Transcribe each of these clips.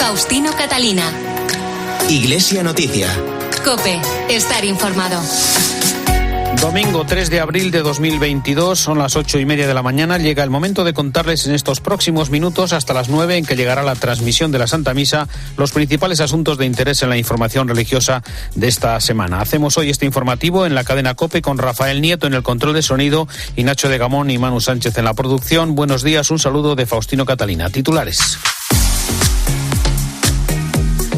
Faustino Catalina. Iglesia Noticia. COPE. Estar informado. Domingo 3 de abril de 2022, son las 8:30 de la mañana. Llega el momento de contarles en estos próximos minutos, hasta las 9, en que llegará la transmisión de la Santa Misa, los principales asuntos de interés en la información religiosa de esta semana. Hacemos hoy este informativo en la cadena COPE con Rafael Nieto en el control de sonido y Nacho de Gamón y Manu Sánchez en la producción. Buenos días, un saludo de Faustino Catalina. Titulares.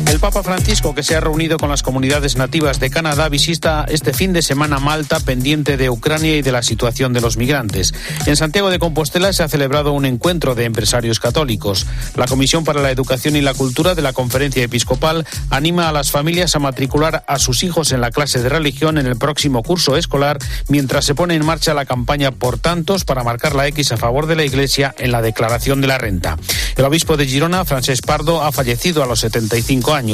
El Papa Francisco, que se ha reunido con las comunidades nativas de Canadá, visita este fin de semana Malta, pendiente de Ucrania y de la situación de los migrantes. En Santiago de Compostela se ha celebrado un encuentro de empresarios católicos. La Comisión para la Educación y la Cultura de la Conferencia Episcopal anima a las familias a matricular a sus hijos en la clase de religión en el próximo curso escolar, mientras se pone en marcha la campaña Por Tantos para marcar la X a favor de la Iglesia en la declaración de la renta. El obispo de Girona, Francesc Pardo, ha fallecido a los 75 años.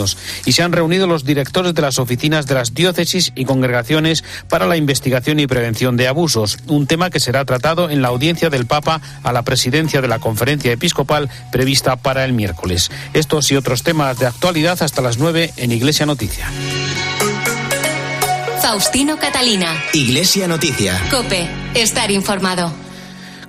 Y se han reunido los directores de las oficinas de las diócesis y congregaciones para la investigación y prevención de abusos, un tema que será tratado en la audiencia del Papa a la presidencia de la Conferencia Episcopal prevista para el miércoles. Estos y otros temas de actualidad hasta las 9 en Iglesia Noticia. Faustino Catalina. Iglesia Noticia. COPE. Estar informado.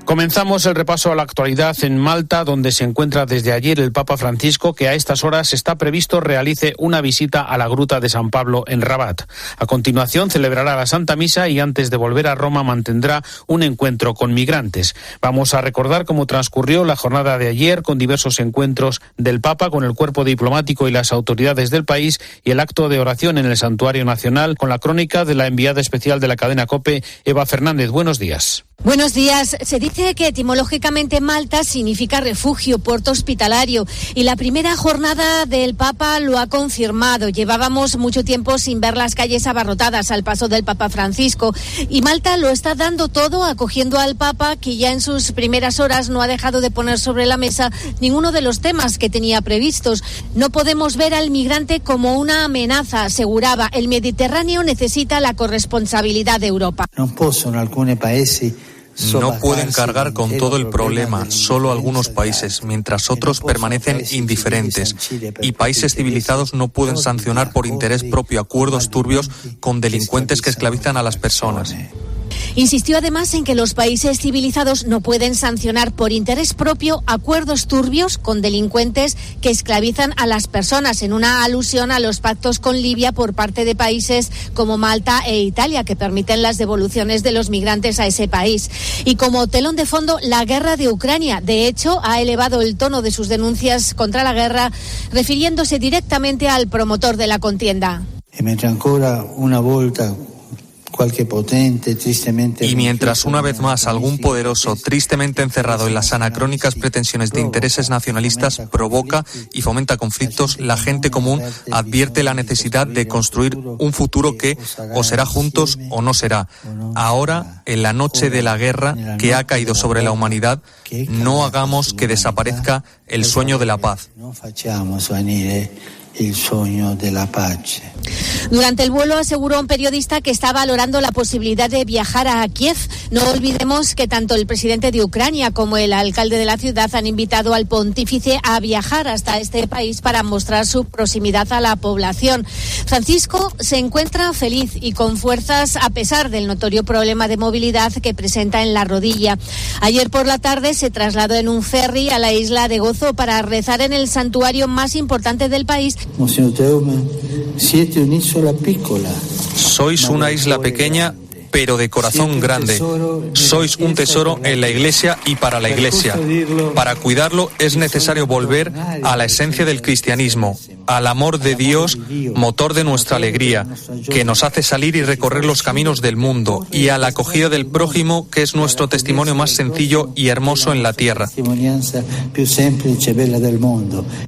Comenzamos el repaso a la actualidad en Malta, donde se encuentra desde ayer el Papa Francisco, que a estas horas está previsto realice una visita a la Gruta de San Pablo en Rabat. A continuación celebrará la Santa Misa y antes de volver a Roma mantendrá un encuentro con migrantes. Vamos a recordar cómo transcurrió la jornada de ayer con diversos encuentros del Papa con el cuerpo diplomático y las autoridades del país y el acto de oración en el Santuario Nacional con la crónica de la enviada especial de la cadena COPE, Eva Fernández. Buenos días. Buenos días. Se dice que etimológicamente Malta significa refugio, puerto hospitalario, y la primera jornada del Papa lo ha confirmado. Llevábamos mucho tiempo sin ver las calles abarrotadas al paso del Papa Francisco, y Malta lo está dando todo acogiendo al Papa, que ya en sus primeras horas no ha dejado de poner sobre la mesa ninguno de los temas que tenía previstos. No podemos ver al migrante como una amenaza, aseguraba. El Mediterráneo necesita la corresponsabilidad de Europa. No pueden cargar con todo el problema solo algunos países, mientras otros permanecen indiferentes. Y países civilizados no pueden sancionar por interés propio acuerdos turbios con delincuentes que esclavizan a las personas. Insistió además en que los países civilizados no pueden sancionar por interés propio acuerdos turbios con delincuentes que esclavizan a las personas, en una alusión a los pactos con Libia por parte de países como Malta e Italia, que permiten las devoluciones de los migrantes a ese país. Y como telón de fondo, la guerra de Ucrania. De hecho, ha elevado el tono de sus denuncias contra la guerra, refiriéndose directamente al promotor de la contienda. Y mientras una vez más algún poderoso, tristemente encerrado en las anacrónicas pretensiones de intereses nacionalistas, provoca y fomenta conflictos, la gente común advierte la necesidad de construir un futuro que o será juntos o no será. Ahora, en la noche de la guerra que ha caído sobre la humanidad, no hagamos que desaparezca el sueño de la paz. El sueño de la paz. Durante el vuelo aseguró un periodista que está valorando la posibilidad de viajar a Kiev. No olvidemos que tanto el presidente de Ucrania como el alcalde de la ciudad han invitado al pontífice a viajar hasta este país para mostrar su proximidad a la población. Francisco se encuentra feliz y con fuerzas a pesar del notorio problema de movilidad que presenta en la rodilla. Ayer por la tarde se trasladó en un ferry a la isla de Gozo para rezar en el santuario más importante del país. Sois una isla pequeña, pero de corazón grande. Sois un tesoro en la Iglesia y para la Iglesia. Para cuidarlo es necesario volver a la esencia del cristianismo, al amor de Dios, motor de nuestra alegría, que nos hace salir y recorrer los caminos del mundo, y a la acogida del prójimo, que es nuestro testimonio más sencillo y hermoso en la tierra.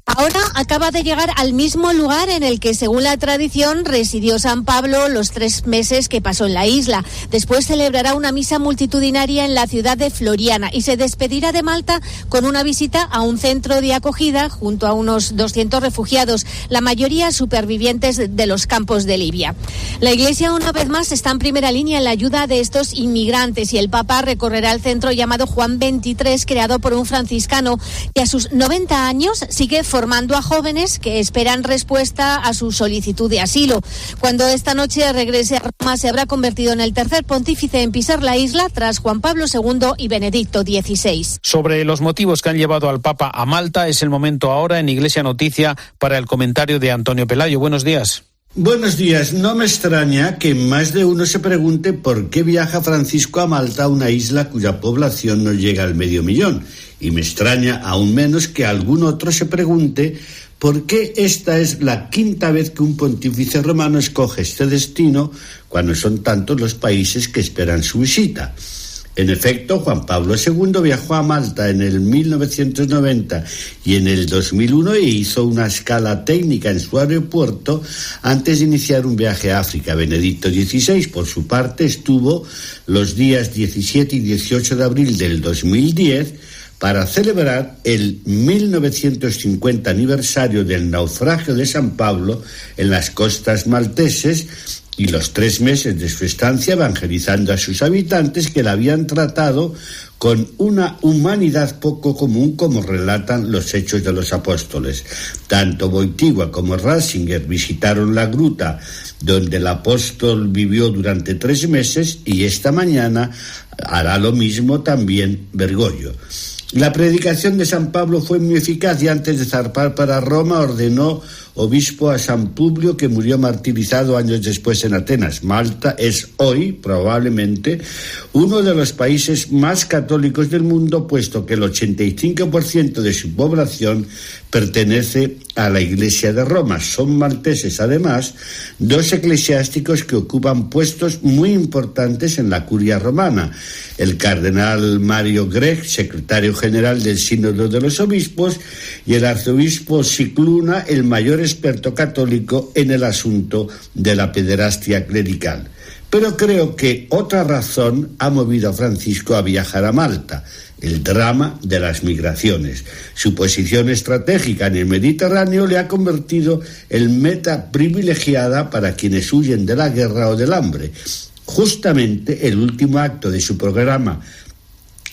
Ahora acaba de llegar al mismo lugar en el que, según la tradición, residió San Pablo los 3 meses que pasó en la isla. Después celebrará una misa multitudinaria en la ciudad de Floriana y se despedirá de Malta con una visita a un centro de acogida junto a unos 200 refugiados. la mayoría supervivientes de los campos de Libia. La Iglesia, una vez más, está en primera línea en la ayuda de estos inmigrantes y el Papa recorrerá el centro llamado Juan XXIII, creado por un franciscano que a sus 90 años sigue formando a jóvenes que esperan respuesta a su solicitud de asilo. Cuando esta noche regrese a Roma, se habrá convertido en el tercer pontífice en pisar la isla tras Juan Pablo II y Benedicto XVI. Sobre los motivos que han llevado al Papa a Malta, es el momento ahora en Iglesia Noticia para el comentario de Antonio Pelayo. Buenos días. Buenos días. No me extraña que más de uno se pregunte por qué viaja Francisco a Malta, una isla cuya población no llega al 500.000. Y me extraña aún menos que algún otro se pregunte por qué esta es la quinta vez que un pontífice romano escoge este destino cuando son tantos los países que esperan su visita. En efecto, Juan Pablo II viajó a Malta en el 1990 y en el 2001 e hizo una escala técnica en su aeropuerto antes de iniciar un viaje a África. Benedicto XVI, por su parte, estuvo los días 17 y 18 de abril del 2010 para celebrar el 1950 aniversario del naufragio de San Pablo en las costas malteses y los 3 meses de su estancia evangelizando a sus habitantes que la habían tratado con una humanidad poco común, como relatan los Hechos de los Apóstoles. Tanto Wojtyła como Ratzinger visitaron la gruta donde el apóstol vivió durante 3 meses y esta mañana hará lo mismo también Bergoglio. La predicación de San Pablo fue muy eficaz y antes de zarpar para Roma ordenó obispo a San Publio, que murió martirizado años después en Atenas. Malta es hoy, probablemente, uno de los países más católicos del mundo, puesto que el 85% de su población pertenece a la Iglesia de Roma. Son malteses, además, 2 eclesiásticos que ocupan puestos muy importantes en la curia romana. El cardenal Mario Grech, secretario general del Sínodo de los Obispos, y el arzobispo Scicluna, el mayor experto católico en el asunto de la pederastia clerical. Pero creo que otra razón ha movido a Francisco a viajar a Malta: el drama de las migraciones. Su posición estratégica en el Mediterráneo le ha convertido en meta privilegiada para quienes huyen de la guerra o del hambre. Justamente el último acto de su programa,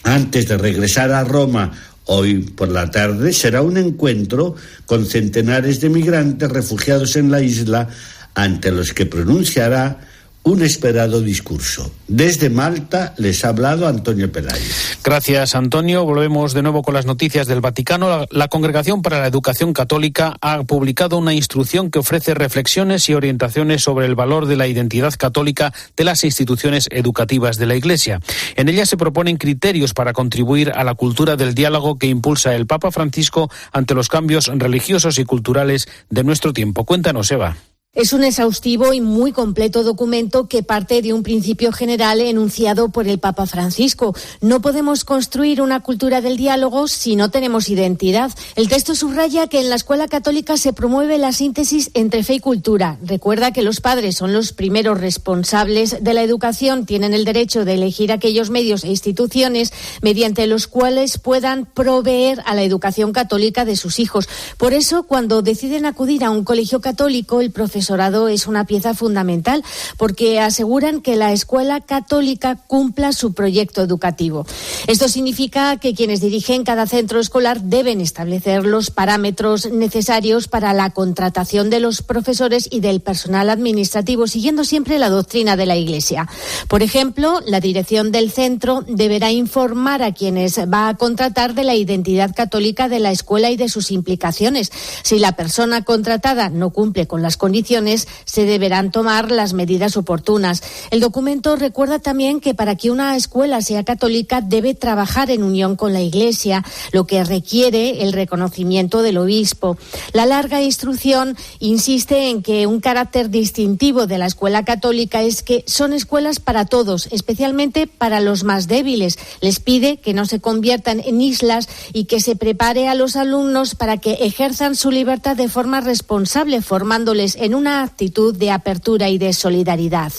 antes de regresar a Roma hoy por la tarde, será un encuentro con centenares de migrantes refugiados en la isla, ante los que pronunciará un esperado discurso. Desde Malta les ha hablado Antonio Pelayo. Gracias, Antonio. Volvemos de nuevo con las noticias del Vaticano. La Congregación para la Educación Católica ha publicado una instrucción que ofrece reflexiones y orientaciones sobre el valor de la identidad católica de las instituciones educativas de la Iglesia. En ella se proponen criterios para contribuir a la cultura del diálogo que impulsa el Papa Francisco ante los cambios religiosos y culturales de nuestro tiempo. Cuéntanos, Eva. Es un exhaustivo y muy completo documento que parte de un principio general enunciado por el Papa Francisco. No podemos construir una cultura del diálogo si no tenemos identidad. El texto subraya que en la escuela católica se promueve la síntesis entre fe y cultura. Recuerda que los padres son los primeros responsables de la educación, tienen el derecho de elegir aquellos medios e instituciones mediante los cuales puedan proveer a la educación católica de sus hijos. Por eso, cuando deciden acudir a un colegio católico, el profesorado es una pieza fundamental, porque aseguran que la escuela católica cumpla su proyecto educativo. Esto significa que quienes dirigen cada centro escolar deben establecer los parámetros necesarios para la contratación de los profesores y del personal administrativo, siguiendo siempre la doctrina de la Iglesia. Por ejemplo, la dirección del centro deberá informar a quienes va a contratar de la identidad católica de la escuela y de sus implicaciones. Si la persona contratada no cumple con las condiciones, se deberán tomar las medidas oportunas. El documento recuerda también que para que una escuela sea católica debe trabajar en unión con la Iglesia, lo que requiere el reconocimiento del obispo. La larga instrucción insiste en que un carácter distintivo de la escuela católica es que son escuelas para todos, especialmente para los más débiles. Les pide que no se conviertan en islas y que se prepare a los alumnos para que ejerzan su libertad de forma responsable, formándoles en una una actitud de apertura y de solidaridad.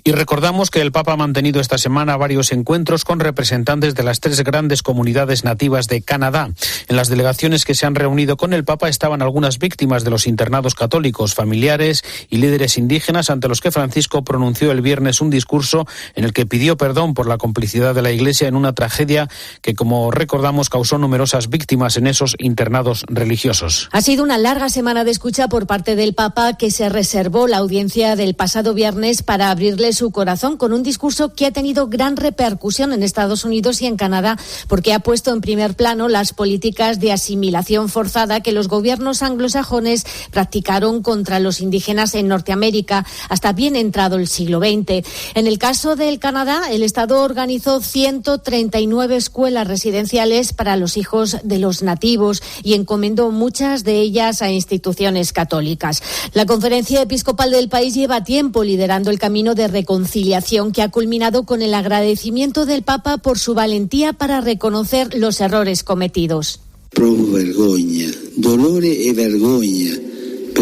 Y recordamos que el Papa ha mantenido esta semana varios encuentros con representantes de las 3 grandes comunidades nativas de Canadá. En las delegaciones que se han reunido con el Papa estaban algunas víctimas de los internados católicos, familiares y líderes indígenas ante los que Francisco pronunció el viernes un discurso en el que pidió perdón por la complicidad de la Iglesia en una tragedia que, como recordamos, causó numerosas víctimas en esos internados religiosos. Ha sido una larga semana de escucha por parte del Papa, que se reservó la audiencia del pasado viernes para abrirle su corazón con un discurso que ha tenido gran repercusión en Estados Unidos y en Canadá, porque ha puesto en primer plano las políticas de asimilación forzada que los gobiernos anglosajones practicaron contra los indígenas en Norteamérica hasta bien entrado el siglo XX. En el caso del Canadá, el Estado organizó 139 escuelas residenciales para los hijos de los nativos y encomendó muchas de ellas a instituciones católicas. La Conferencia Episcopal del país lleva tiempo liderando el camino de reconciliación que ha culminado con el agradecimiento del Papa por su valentía para reconocer los errores cometidos. Provo vergogna, dolore e vergogna.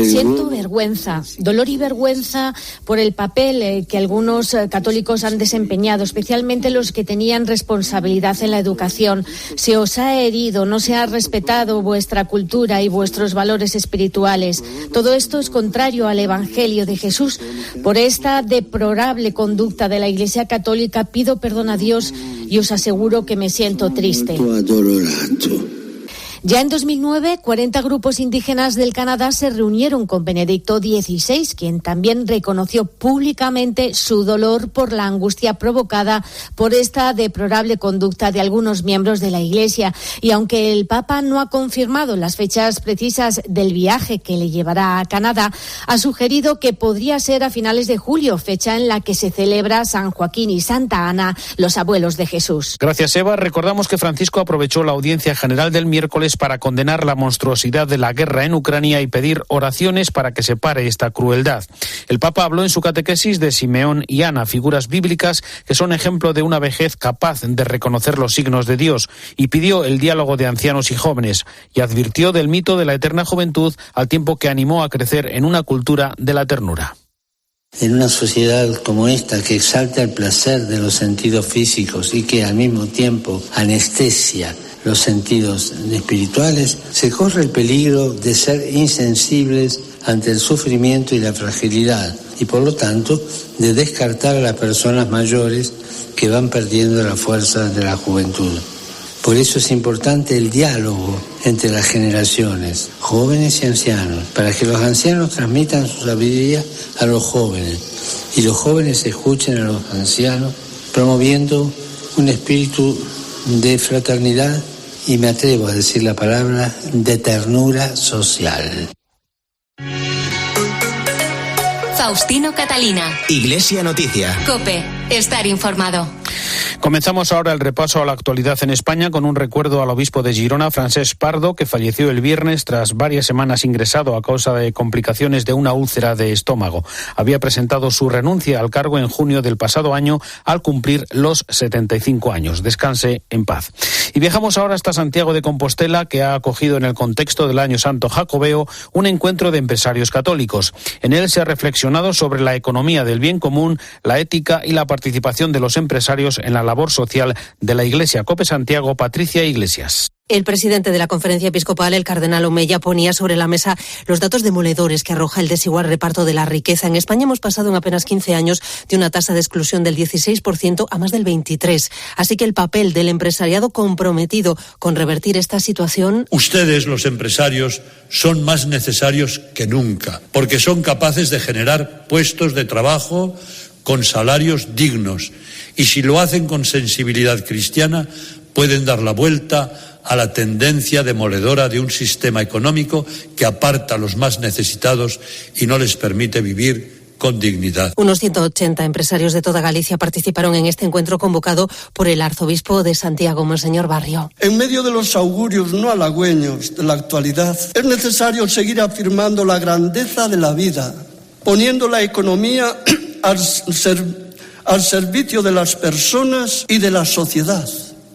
Siento vergüenza, dolor y vergüenza por el papel que algunos católicos han desempeñado, especialmente los que tenían responsabilidad en la educación. Se os ha herido, no se ha respetado vuestra cultura y vuestros valores espirituales. Todo esto es contrario al Evangelio de Jesús. Por esta deplorable conducta de la Iglesia Católica pido perdón a Dios y os aseguro que me siento triste. Ya en 2009, 40 grupos indígenas del Canadá se reunieron con Benedicto XVI, quien también reconoció públicamente su dolor por la angustia provocada por esta deplorable conducta de algunos miembros de la Iglesia. Y aunque el Papa no ha confirmado las fechas precisas del viaje que le llevará a Canadá, ha sugerido que podría ser a finales de julio, fecha en la que se celebra San Joaquín y Santa Ana, los abuelos de Jesús. Gracias, Eva. Recordamos que Francisco aprovechó la audiencia general del miércoles para condenar la monstruosidad de la guerra en Ucrania y pedir oraciones para que se pare esta crueldad. El Papa habló en su catequesis de Simeón y Ana, figuras bíblicas que son ejemplo de una vejez capaz de reconocer los signos de Dios, y pidió el diálogo de ancianos y jóvenes, y advirtió del mito de la eterna juventud, al tiempo que animó a crecer en una cultura de la ternura. En una sociedad como esta, que exalta el placer de los sentidos físicos y que al mismo tiempo anestesia los sentidos espirituales, se corre el peligro de ser insensibles ante el sufrimiento y la fragilidad, y por lo tanto de descartar a las personas mayores que van perdiendo la fuerza de la juventud. Por eso es importante el diálogo entre las generaciones, jóvenes y ancianos, para que los ancianos transmitan su sabiduría a los jóvenes y los jóvenes escuchen a los ancianos, promoviendo un espíritu de fraternidad y, me atrevo a decir la palabra, de ternura social. Faustino Catalina. Iglesia Noticia. COPE. Estar informado. Comenzamos ahora el repaso a la actualidad en España con un recuerdo al obispo de Girona, Francesc Pardo, que falleció el viernes tras varias semanas ingresado a causa de complicaciones de una úlcera de estómago. Había presentado su renuncia al cargo en junio del pasado año al cumplir los 75 años. Descanse en paz. Y viajamos ahora hasta Santiago de Compostela, que ha acogido en el contexto del Año Santo Jacobeo un encuentro de empresarios católicos. En él se ha reflexionado sobre la economía del bien común, la ética y la participación de los empresarios en la labor social de la Iglesia. COPE Santiago, Patricia Iglesias. El presidente de la Conferencia Episcopal, el cardenal Omeya, ponía sobre la mesa los datos demoledores que arroja el desigual reparto de la riqueza. En España hemos pasado en apenas 15 años de una tasa de exclusión del 16% a más del 23%. Así que el papel del empresariado comprometido con revertir esta situación. Ustedes, los empresarios, son más necesarios que nunca, porque son capaces de generar puestos de trabajo con salarios dignos. Y si lo hacen con sensibilidad cristiana, pueden dar la vuelta a la tendencia demoledora de un sistema económico que aparta a los más necesitados y no les permite vivir con dignidad. Unos 180 empresarios de toda Galicia participaron en este encuentro convocado por el arzobispo de Santiago, Monseñor Barrio. En medio de los augurios no halagüeños de la actualidad, es necesario seguir afirmando la grandeza de la vida, poniendo la economía al servicio de las personas y de la sociedad,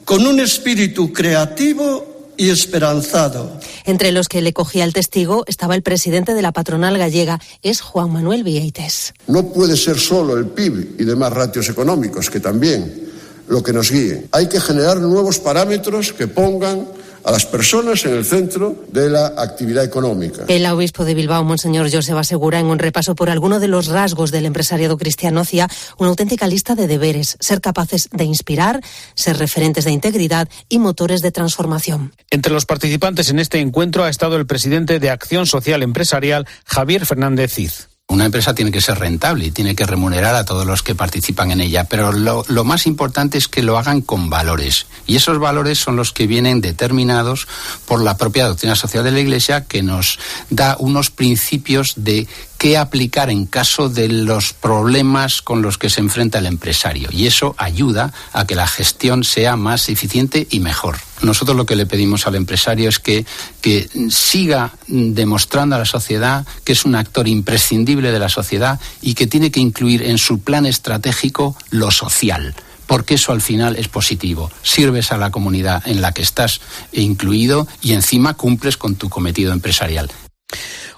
con un espíritu creativo y esperanzado. Entre los que le cogía el testigo estaba el presidente de la patronal gallega, es Juan Manuel Vieites. No puede ser solo el PIB y demás ratios económicos, que también lo que nos guíe. Hay que generar nuevos parámetros que pongan a las personas en el centro de la actividad económica. El obispo de Bilbao, Monseñor Joseba Segura, en un repaso por alguno de los rasgos del empresariado cristiano, hacía una auténtica lista de deberes: ser capaces de inspirar, ser referentes de integridad y motores de transformación. Entre los participantes en este encuentro ha estado el presidente de Acción Social Empresarial, Javier Fernández Cid. Una empresa tiene que ser rentable y tiene que remunerar a todos los que participan en ella, pero lo más importante es que lo hagan con valores. Y esos valores son los que vienen determinados por la propia doctrina social de la Iglesia, que nos da unos principios de qué aplicar en caso de los problemas con los que se enfrenta el empresario. Y eso ayuda a que la gestión sea más eficiente y mejor. Nosotros lo que le pedimos al empresario es que siga demostrando a la sociedad que es un actor imprescindible de la sociedad y que tiene que incluir en su plan estratégico lo social, porque eso al final es positivo. Sirves a la comunidad en la que estás incluido y encima cumples con tu cometido empresarial.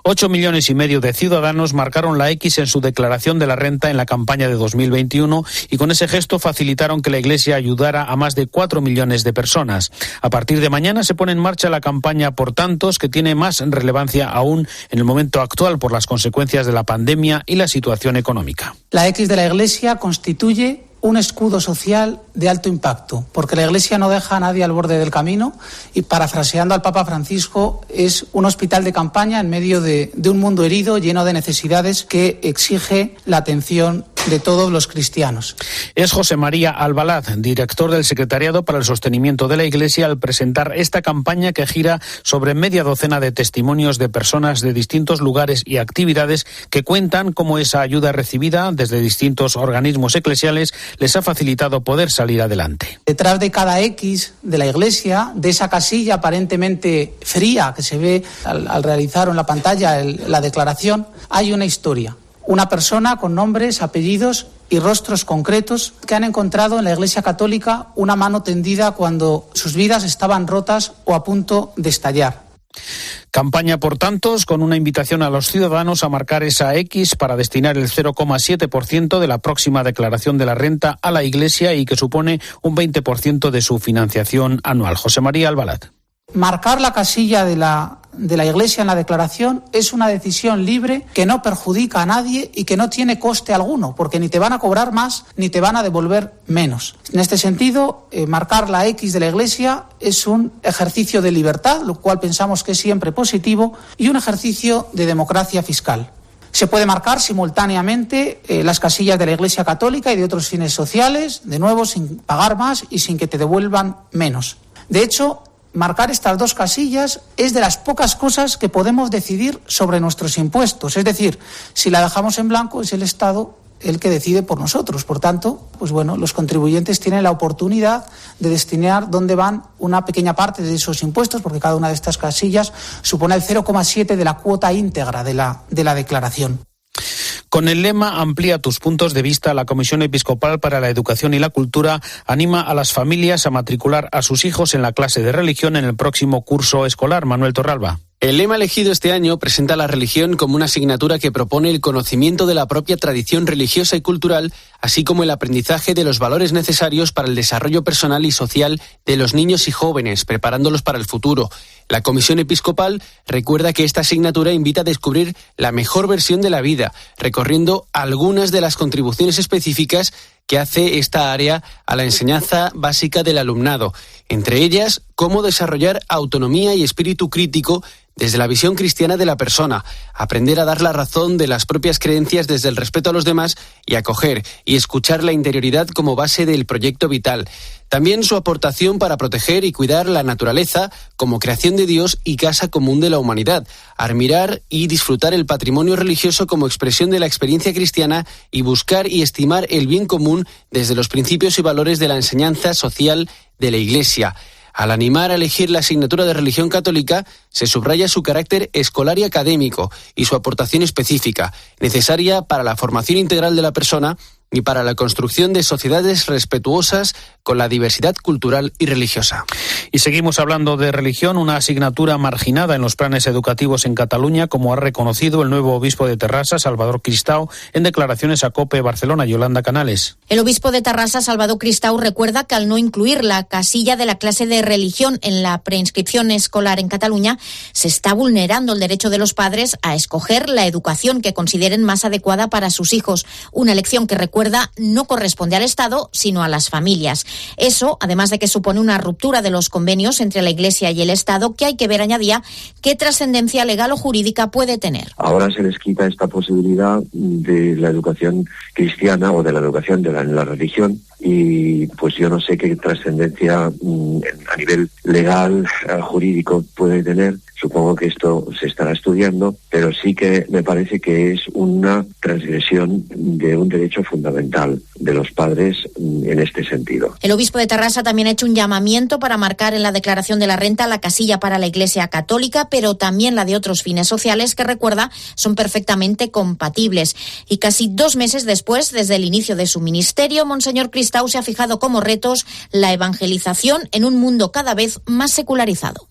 8,5 millones de ciudadanos marcaron la X en su declaración de la renta en la campaña de 2021 y con ese gesto facilitaron que la Iglesia ayudara a más de 4 millones de personas. A partir de mañana se pone en marcha la campaña Por Tantos, que tiene más relevancia aún en el momento actual por las consecuencias de la pandemia y la situación económica. La X de la Iglesia constituye un escudo social de alto impacto, porque la Iglesia no deja a nadie al borde del camino y, parafraseando al Papa Francisco, es un hospital de campaña en medio de un mundo herido, lleno de necesidades, que exige la atención de todos los cristianos. Es José María Albalaz, director del Secretariado para el Sostenimiento de la Iglesia, al presentar esta campaña que gira sobre media docena de testimonios de personas de distintos lugares y actividades que cuentan cómo esa ayuda recibida desde distintos organismos eclesiales les ha facilitado poder salir adelante. Detrás de cada X de la Iglesia, de esa casilla aparentemente fría que se ve al realizar en la pantalla la declaración, hay una historia. Una persona con nombres, apellidos y rostros concretos que han encontrado en la Iglesia Católica una mano tendida cuando sus vidas estaban rotas o a punto de estallar. Campaña Por Tantos, con una invitación a los ciudadanos a marcar esa X para destinar el 0,7% de la próxima declaración de la renta a la Iglesia y que supone un 20% de su financiación anual. José María Albalat. Marcar la casilla de la Iglesia en la declaración es una decisión libre que no perjudica a nadie y que no tiene coste alguno, porque ni te van a cobrar más ni te van a devolver menos. En este sentido, marcar la X de la Iglesia es un ejercicio de libertad, lo cual pensamos que es siempre positivo, y un ejercicio de democracia fiscal. Se puede marcar simultáneamente las casillas de la Iglesia Católica y de otros fines sociales, de nuevo sin pagar más y sin que te devuelvan menos. De hecho, marcar estas dos casillas es de las pocas cosas que podemos decidir sobre nuestros impuestos. Es decir, si la dejamos en blanco es el Estado el que decide por nosotros. Por tanto, los contribuyentes tienen la oportunidad de destinar dónde van una pequeña parte de esos impuestos, porque cada una de estas casillas supone el 0,7 de la cuota íntegra de la declaración. Con el lema Amplía tus puntos de vista, la Comisión Episcopal para la Educación y la Cultura anima a las familias a matricular a sus hijos en la clase de religión en el próximo curso escolar. Manuel Torralba. El lema elegido este año presenta la religión como una asignatura que propone el conocimiento de la propia tradición religiosa y cultural, así como el aprendizaje de los valores necesarios para el desarrollo personal y social de los niños y jóvenes, preparándolos para el futuro. La Comisión Episcopal recuerda que esta asignatura invita a descubrir la mejor versión de la vida, recorriendo algunas de las contribuciones específicas que hace esta área a la enseñanza básica del alumnado, entre ellas cómo desarrollar autonomía y espíritu crítico desde la visión cristiana de la persona, aprender a dar la razón de las propias creencias desde el respeto a los demás y acoger y escuchar la interioridad como base del proyecto vital. También su aportación para proteger y cuidar la naturaleza como creación de Dios y casa común de la humanidad, admirar y disfrutar el patrimonio religioso como expresión de la experiencia cristiana y buscar y estimar el bien común desde los principios y valores de la enseñanza social de la Iglesia. Al animar a elegir la asignatura de religión católica, se subraya su carácter escolar y académico y su aportación específica, necesaria para la formación integral de la persona y para la construcción de sociedades respetuosas con la diversidad cultural y religiosa. Y seguimos hablando de religión, una asignatura marginada en los planes educativos en Cataluña, como ha reconocido el nuevo obispo de Terrassa, Salvador Cristau, en declaraciones a COPE Barcelona. Yolanda Canales. El obispo de Terrassa, Salvador Cristau, recuerda que al no incluir la casilla de la clase de religión en la preinscripción escolar en Cataluña, se está vulnerando el derecho de los padres a escoger la educación que consideren más adecuada para sus hijos. Una elección que, recuerda, no corresponde al Estado, sino a las familias. Eso, además de que supone una ruptura de los convenios entre la Iglesia y el Estado, que hay que ver, añadía, qué trascendencia legal o jurídica puede tener. Ahora se les quita esta posibilidad de la educación cristiana o de la educación de la religión, y pues yo no sé qué trascendencia a nivel legal, jurídico puede tener. Supongo que esto se estará estudiando, pero sí que me parece que es una transgresión de un derecho fundamental de los padres en este sentido. El obispo de Terrassa también ha hecho un llamamiento para marcar en la declaración de la renta la casilla para la Iglesia católica, pero también la de otros fines sociales que, recuerda, son perfectamente compatibles. Y casi 2 meses después, desde el inicio de su ministerio, Monseñor Cristau se ha fijado como retos la evangelización en un mundo cada vez más secularizado.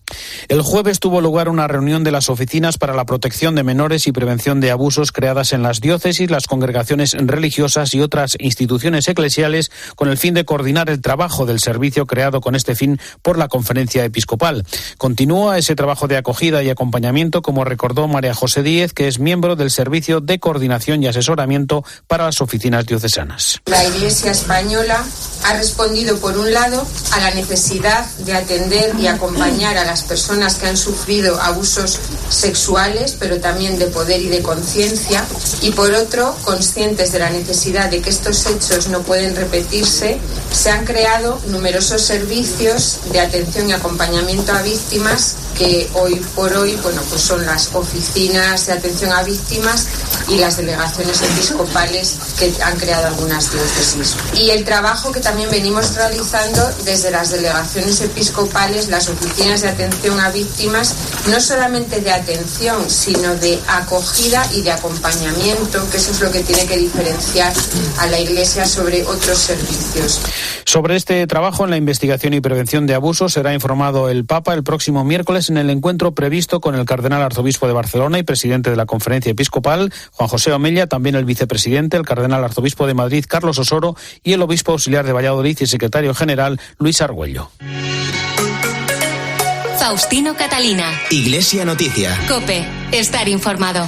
El jueves tuvo lugar una reunión de las oficinas para la protección de menores y prevención de abusos creadas en las diócesis, las congregaciones religiosas y otras instituciones eclesiales, con el fin de coordinar el trabajo del servicio creado con este fin por la Conferencia Episcopal. Continúa ese trabajo de acogida y acompañamiento, como recordó María José Díez, que es miembro del Servicio de Coordinación y Asesoramiento para las oficinas diocesanas. La Iglesia española ha respondido, por un lado, a la necesidad de atender y acompañar a las personas que han sufrido abusos sexuales, pero también de poder y de conciencia, y por otro, conscientes de la necesidad de que estos hechos no pueden repetirse, se han creado numerosos servicios de atención y acompañamiento a víctimas que hoy por hoy, pues son las oficinas de atención a víctimas y las delegaciones episcopales que han creado algunas diócesis. Y el trabajo que también venimos realizando desde las delegaciones episcopales, las oficinas de atención a víctimas, no solamente de atención, sino de acogida y de acompañamiento, que eso es lo que tiene que diferenciar a la Iglesia sobre otros servicios. Sobre este trabajo en la investigación y prevención de abusos será informado el Papa el próximo miércoles en el encuentro previsto con el cardenal arzobispo de Barcelona y presidente de la Conferencia Episcopal, Juan José Omella, también el vicepresidente, el cardenal arzobispo de Madrid, Carlos Osoro, y el obispo auxiliar de Valladolid y secretario general, Luis Argüello. Faustino Catalina. Iglesia Noticia. COPE. Estar informado.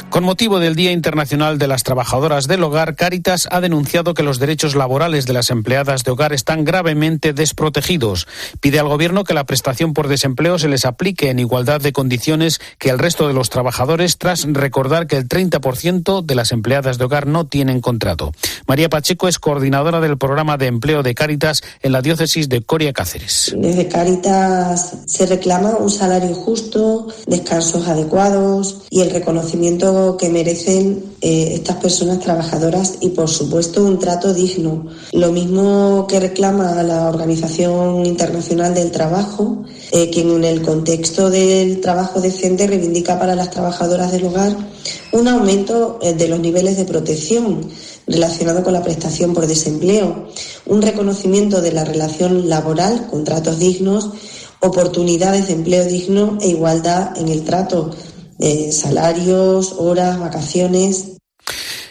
Con motivo del Día Internacional de las Trabajadoras del Hogar, Cáritas ha denunciado que los derechos laborales de las empleadas de hogar están gravemente desprotegidos. Pide al Gobierno que la prestación por desempleo se les aplique en igualdad de condiciones que el resto de los trabajadores, tras recordar que el 30% de las empleadas de hogar no tienen contrato. María Pacheco es coordinadora del programa de empleo de Cáritas en la diócesis de Coria Cáceres. Desde Cáritas se reclama un salario justo, descansos adecuados y el reconocimiento que merecen estas personas trabajadoras y, por supuesto, un trato digno. Lo mismo que reclama la Organización Internacional del Trabajo, que en el contexto del trabajo decente reivindica para las trabajadoras del hogar un aumento de los niveles de protección relacionado con la prestación por desempleo, un reconocimiento de la relación laboral, contratos dignos, oportunidades de empleo digno e igualdad en el trato, salarios, horas, vacaciones.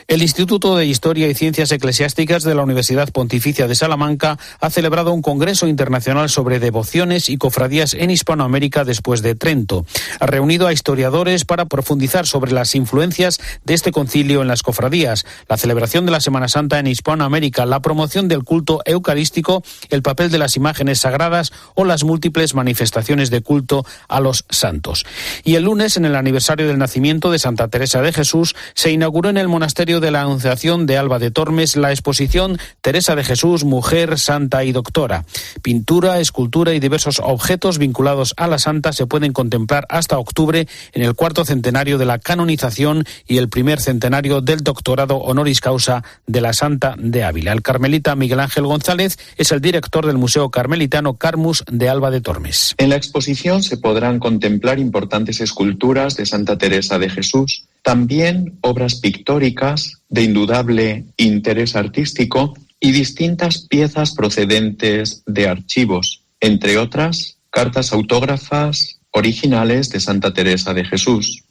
El Instituto de Historia y Ciencias Eclesiásticas de la Universidad Pontificia de Salamanca ha celebrado un congreso internacional sobre devociones y cofradías en Hispanoamérica después de Trento. Ha reunido a historiadores para profundizar sobre las influencias de este concilio en las cofradías, la celebración de la Semana Santa en Hispanoamérica, la promoción del culto eucarístico, el papel de las imágenes sagradas o las múltiples manifestaciones de culto a los santos. Y el lunes, en el aniversario del nacimiento de Santa Teresa de Jesús, se inauguró en el monasterio de la Anunciación de Alba de Tormes la exposición Teresa de Jesús, Mujer, Santa y Doctora. Pintura, escultura y diversos objetos vinculados a la santa se pueden contemplar hasta octubre en el 4º centenario de la canonización y el 1er centenario del doctorado honoris causa de la Santa de Ávila. El carmelita Miguel Ángel González es el director del Museo Carmelitano Carmus de Alba de Tormes. En la exposición se podrán contemplar importantes esculturas de Santa Teresa de Jesús, también obras pictóricas de indudable interés artístico y distintas piezas procedentes de archivos, entre otras cartas autógrafas originales de Santa Teresa de Jesús.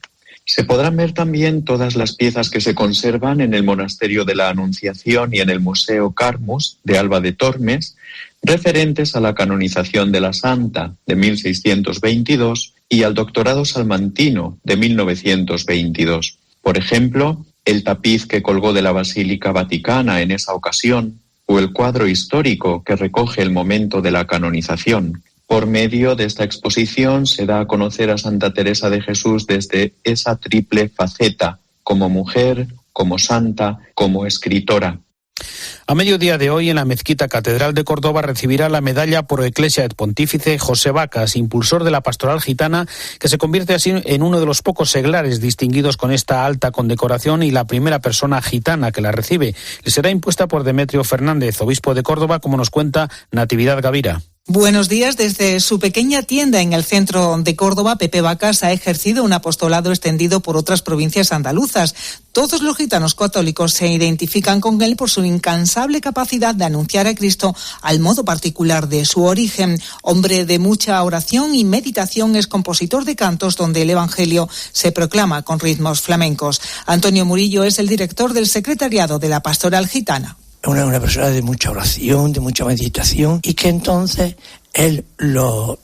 Se podrán ver también todas las piezas que se conservan en el Monasterio de la Anunciación y en el Museo Carmus de Alba de Tormes, referentes a la canonización de la Santa de 1622 y al doctorado salmantino de 1922. Por ejemplo, el tapiz que colgó de la Basílica Vaticana en esa ocasión, o el cuadro histórico que recoge el momento de la canonización. Por medio de esta exposición se da a conocer a Santa Teresa de Jesús desde esa triple faceta, como mujer, como santa, como escritora. A mediodía de hoy, en la Mezquita Catedral de Córdoba, recibirá la medalla Pro Ecclesia et Pontífice José Vacas, impulsor de la pastoral gitana, que se convierte así en uno de los pocos seglares distinguidos con esta alta condecoración y la primera persona gitana que la recibe. Le será impuesta por Demetrio Fernández, obispo de Córdoba, como nos cuenta Natividad Gavira. Buenos días. Desde su pequeña tienda en el centro de Córdoba, Pepe Vacas ha ejercido un apostolado extendido por otras provincias andaluzas. Todos los gitanos católicos se identifican con él por su incansable capacidad de anunciar a Cristo al modo particular de su origen. Hombre de mucha oración y meditación, es compositor de cantos donde el Evangelio se proclama con ritmos flamencos. Antonio Murillo es el director del secretariado de la Pastoral Gitana. Una persona de mucha oración, de mucha meditación, y que entonces él los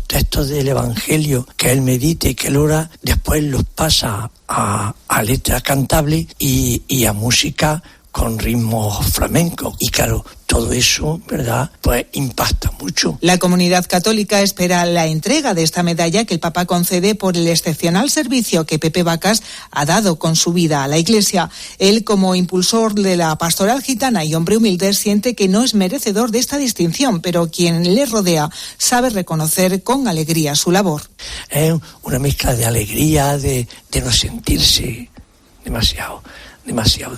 textos del Evangelio que él medita y que él ora, después los pasa a letras cantables y a música con ritmos flamencos. Y claro, todo eso, ¿verdad?, pues impacta mucho. La comunidad católica espera la entrega de esta medalla que el Papa concede por el excepcional servicio que Pepe Vacas ha dado con su vida a la Iglesia. Él, como impulsor de la pastoral gitana y hombre humilde, siente que no es merecedor de esta distinción, pero quien le rodea sabe reconocer con alegría su labor. Es una mezcla de alegría, de no sentirse demasiado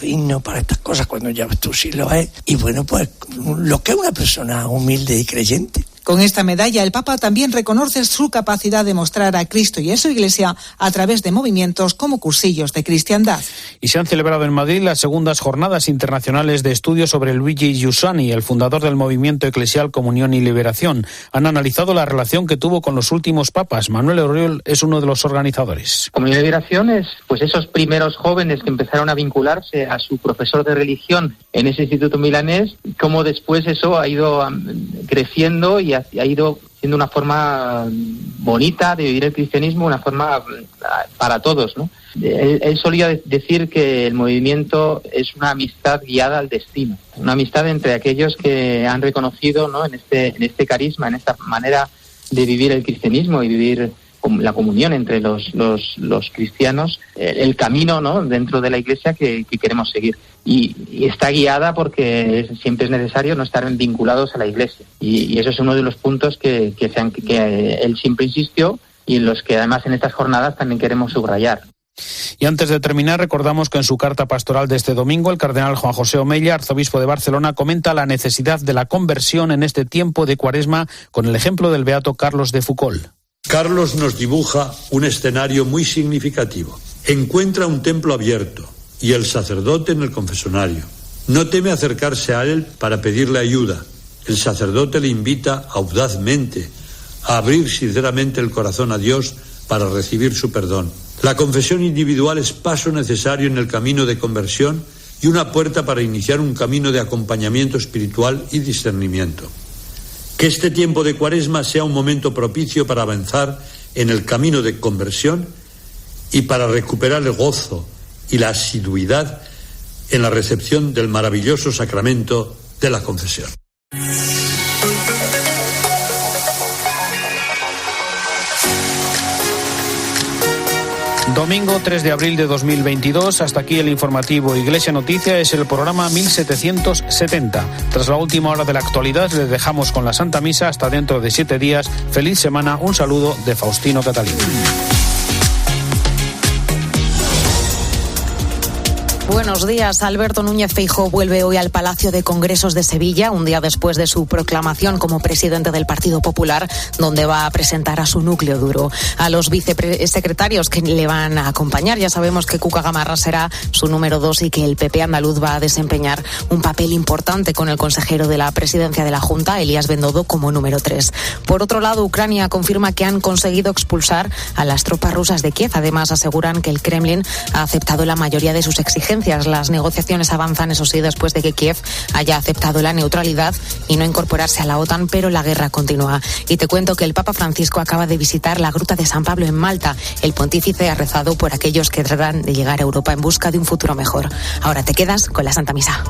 digno para estas cosas, cuando ya tú sí lo es. Y bueno, pues lo que es una persona humilde y creyente. Con esta medalla, el Papa también reconoce su capacidad de mostrar a Cristo y a su Iglesia a través de movimientos como cursillos de cristiandad. Y se han celebrado en Madrid las segundas jornadas internacionales de estudios sobre Luigi Giussani, el fundador del movimiento eclesial Comunión y Liberación. Han analizado la relación que tuvo con los últimos papas. Manuel Oriol es uno de los organizadores. Comunión y Liberación es pues esos primeros jóvenes que empezaron a vincularse a su profesor de religión en ese instituto milanés, cómo después eso ha ido creciendo y ha ido siendo una forma bonita de vivir el cristianismo, una forma para todos, ¿no? Él solía decir que el movimiento es una amistad guiada al destino, una amistad entre aquellos que han reconocido, ¿no?, en este carisma, en esta manera de vivir el cristianismo y vivir la comunión entre los cristianos, el camino, ¿no?, dentro de la Iglesia que queremos seguir. Y está guiada porque siempre es necesario no estar vinculados a la Iglesia. Y eso es uno de los puntos que él siempre insistió y en los que además en estas jornadas también queremos subrayar. Y antes de terminar, recordamos que en su carta pastoral de este domingo, el cardenal Juan José Omella, arzobispo de Barcelona, comenta la necesidad de la conversión en este tiempo de Cuaresma con el ejemplo del beato Carlos de Foucauld. Carlos nos dibuja un escenario muy significativo. Encuentra un templo abierto y el sacerdote en el confesonario. No teme acercarse a él para pedirle ayuda. El sacerdote le invita audazmente a abrir sinceramente el corazón a Dios para recibir su perdón. La confesión individual es paso necesario en el camino de conversión y una puerta para iniciar un camino de acompañamiento espiritual y discernimiento. Que este tiempo de Cuaresma sea un momento propicio para avanzar en el camino de conversión y para recuperar el gozo y la asiduidad en la recepción del maravilloso sacramento de la confesión. Domingo 3 de abril de 2022, hasta aquí el informativo Iglesia Noticia, es el programa 1770. Tras la última hora de la actualidad, les dejamos con la Santa Misa hasta dentro de 7 días. Feliz semana, un saludo de Faustino Catalina. Buenos días. Alberto Núñez Feijóo vuelve hoy al Palacio de Congresos de Sevilla, un día después de su proclamación como presidente del Partido Popular, donde va a presentar a su núcleo duro. A los vicesecretarios que le van a acompañar, ya sabemos que Cuca Gamarra será su número 2 y que el PP andaluz va a desempeñar un papel importante con el consejero de la presidencia de la Junta, Elías Bendodo, como número 3. Por otro lado, Ucrania confirma que han conseguido expulsar a las tropas rusas de Kiev. Además, aseguran que el Kremlin ha aceptado la mayoría de sus exigencias. Las negociaciones avanzan, eso sí, después de que Kiev haya aceptado la neutralidad y no incorporarse a la OTAN, pero la guerra continúa. Y te cuento que el Papa Francisco acaba de visitar la Gruta de San Pablo en Malta. El pontífice ha rezado por aquellos que tratan de llegar a Europa en busca de un futuro mejor. Ahora te quedas con la Santa Misa.